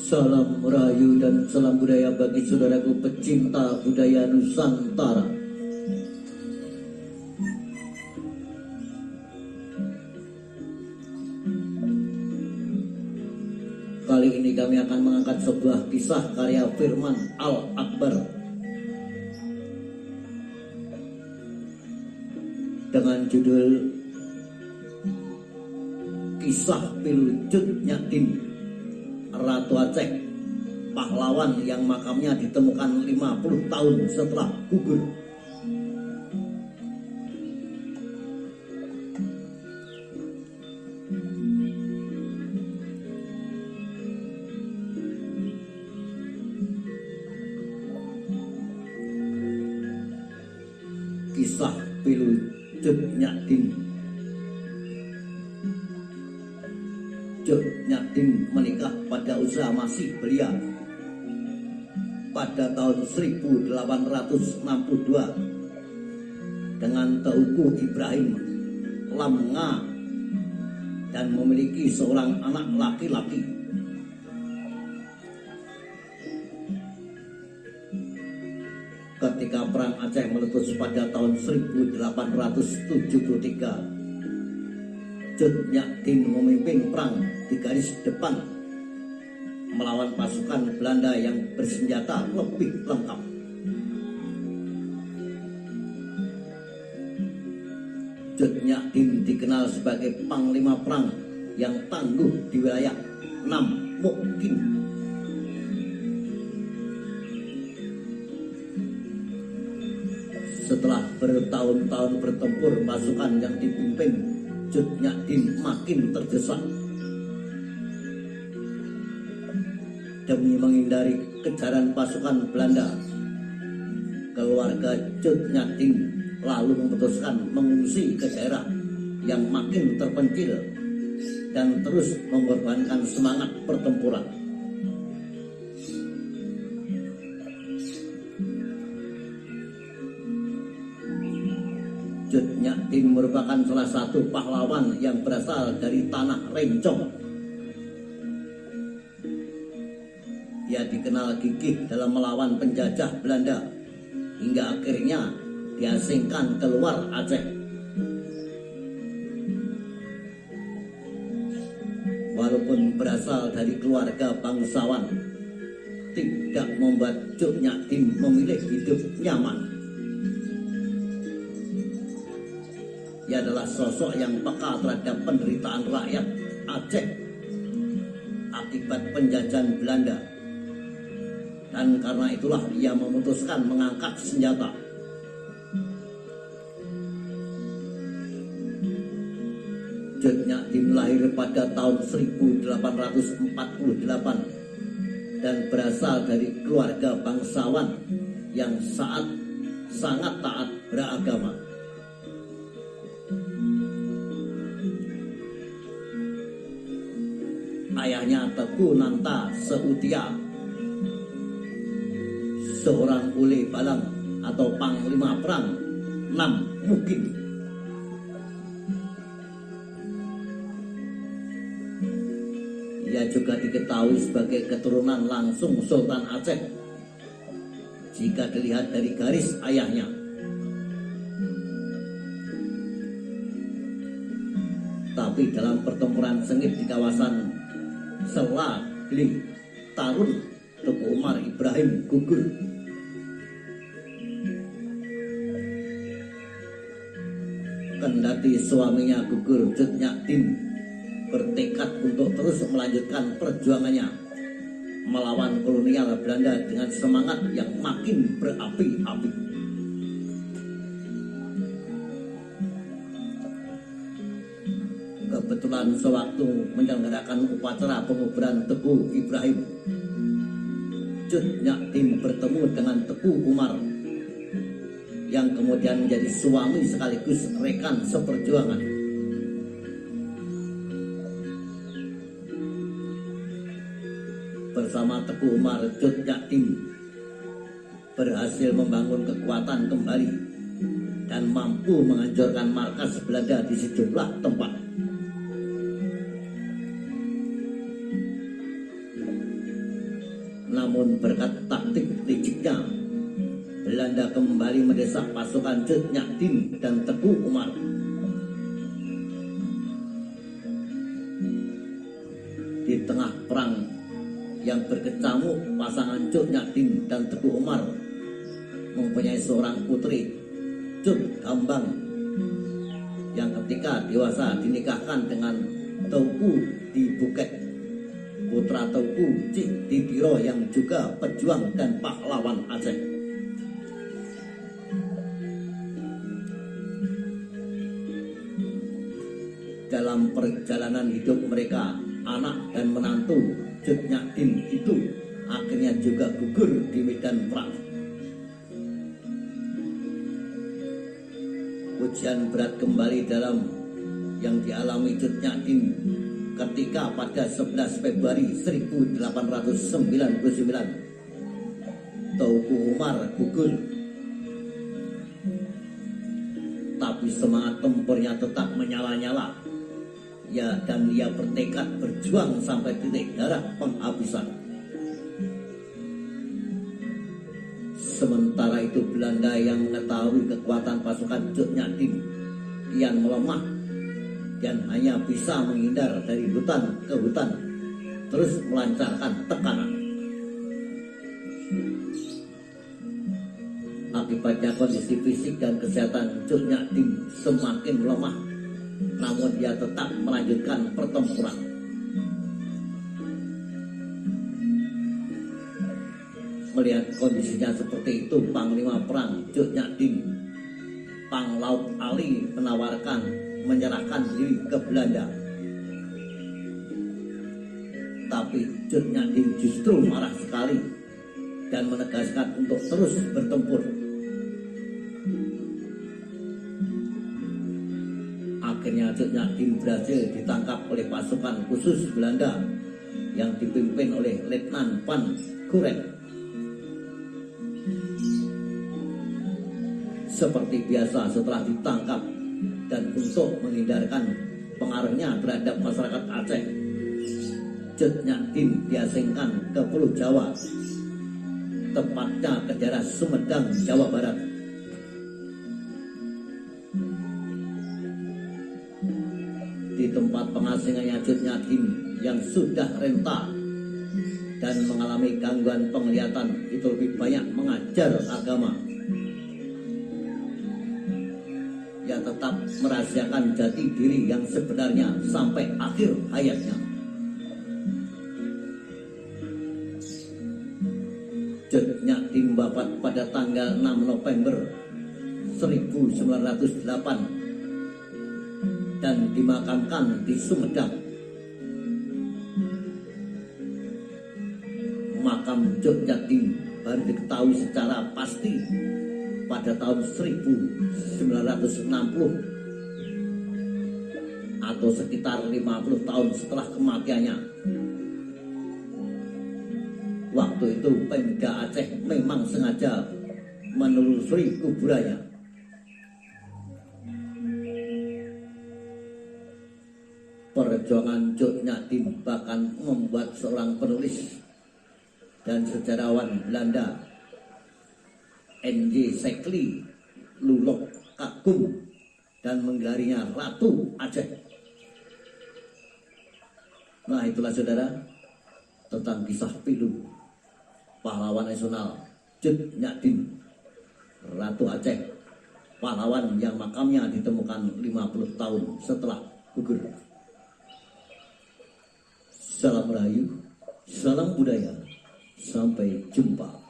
Salam rahayu dan salam budaya bagi saudaraku pecinta budaya Nusantara. Kali ini kami akan mengangkat sebuah kisah karya Firman Al-Akbar dengan judul Kisah Pilucut Nyatin, Ratu Aceh, pahlawan yang makamnya ditemukan 50 tahun setelah gugur. Kisah Pilucut Nyatin. Cut Nyatin menikah pada usia masih belia pada tahun 1862 dengan Teuku Ibrahim Lamnga dan memiliki seorang anak laki-laki. Ketika Perang Aceh meletus pada tahun 1873, Cut Nyatin memimpin perang di garis depan melawan pasukan Belanda yang bersenjata lebih lengkap. Cut Nyatin dikenal sebagai panglima perang yang tangguh di wilayah Nam Mukkin. Setelah bertahun-tahun bertempur, pasukan yang dipimpin Cut Nyatin makin terdesak. Demi menghindari kejaran pasukan Belanda, keluarga Cut Nyatin lalu memutuskan mengungsi ke daerah yang makin terpencil dan terus mengorbankan semangat pertempuran. Cut Nyatin merupakan salah satu pahlawan yang berasal dari tanah Rencong. Ia dikenal gigih dalam melawan penjajah Belanda hingga akhirnya diasingkan keluar Aceh. Walaupun berasal dari keluarga bangsawan, tidak membuat Cut Nyatin memilih hidup nyaman. Ia adalah sosok yang peka terhadap penderitaan rakyat Aceh akibat penjajahan Belanda. Dan karena itulah ia memutuskan mengangkat senjata. Cut Nyatin lahir pada tahun 1848 dan berasal dari keluarga bangsawan yang sangat taat beragama. Ayahnya Teguh Nanta Seutia, seorang ule balang atau panglima perang Nam Mukkin. Ia juga diketahui sebagai keturunan langsung Sultan Aceh jika dilihat dari garis ayahnya. Tapi dalam pertempuran sengit di kawasan Selagli Tarun, Teguh Umar Ibrahim gugur. Kendati suaminya gugur, Cut Nyatin bertekad untuk terus melanjutkan perjuangannya melawan kolonial Belanda dengan semangat yang makin berapi-api. Kebetulan sewaktu menyelenggarakan upacara penguburan Teguh Ibrahim, Cut Nyatin bertemu dengan Teguh Umar yang kemudian menjadi suami sekaligus rekan seperjuangan. Bersama Teguh Umar, Cut Nyatin berhasil membangun kekuatan kembali dan mampu menghancurkan markas Belanda di sejumlah tempat. Namun berkat taktik liciknya, Belanda kembali mendesak pasukan Cut Nyak Dien dan Teguh Umar. Di tengah perang yang berkecamuk, pasangan Cut Nyak Dien dan Teguh Umar mempunyai seorang putri, Cut Gambang, yang ketika dewasa dinikahkan dengan Teuku di Buket, putra Teuku Cik Ditiro yang juga pejuang dan pahlawan Aceh. Dalam perjalanan hidup mereka, anak dan menantu Cut Nyak Dien itu akhirnya juga gugur di medan perang. Ujian berat kembali dalam yang dialami Cut Nyak Dien ketika pada 11 Februari 1899 Teuku Umar gugur. Tapi semangat tempurnya tetap menyala-nyala. Ya, dan ia bertekad berjuang sampai titik darah penghabisan. Sementara itu Belanda yang mengetahui kekuatan pasukan Cut Nyak Dien kian melemah dan hanya bisa menghindar dari hutan ke hutan, terus melancarkan tekanan. Akibatnya kondisi fisik dan kesehatan Cut Nyak Dien semakin melemah, namun dia tetap melanjutkan pertempuran. Melihat kondisinya seperti itu, Panglima Perang Cut Nyak Dien, Panglaut Ali, menawarkan menyerahkan diri ke Belanda. Tapi Cut Nyak Dien justru marah sekali dan menegaskan untuk terus bertempur. Akhirnya Cut Nyak Dien berhasil ditangkap oleh pasukan khusus Belanda yang dipimpin oleh Letnan Van Kuren. Seperti biasa setelah ditangkap dan untuk menghindarkan pengaruhnya terhadap masyarakat Aceh, Cut Nyak Dien diasingkan ke Pulau Jawa, tepatnya ke daerah Sumedang, Jawa Barat. Di tempat pengasingannya Cut Nyak Dien yang sudah renta dan mengalami gangguan penglihatan itu lebih banyak mengajar agama. Ia tetap merahasiakan jati diri yang sebenarnya sampai akhir hayatnya. Cut Nyak Dien wafat pada tanggal 6 November 1908 dan dimakamkan di Sumedang. Makam Cut Nyak Dien baru diketahui secara pasti pada tahun 1960 atau sekitar 50 tahun setelah kematiannya. Waktu itu Pemda Aceh memang sengaja menelusuri kuburannya. Perjuangan Cut Nyak Dien bahkan membuat seorang penulis dan sejarawan Belanda, N.J. Sekli, Lulok kagum dan menggelarinya Ratu Aceh. Nah, itulah saudara tentang kisah pilu pahlawan nasional Cut Nyak Dien, Ratu Aceh, pahlawan yang makamnya ditemukan 50 tahun setelah gugur. Salam Rahayu, salam budaya, sampai jumpa.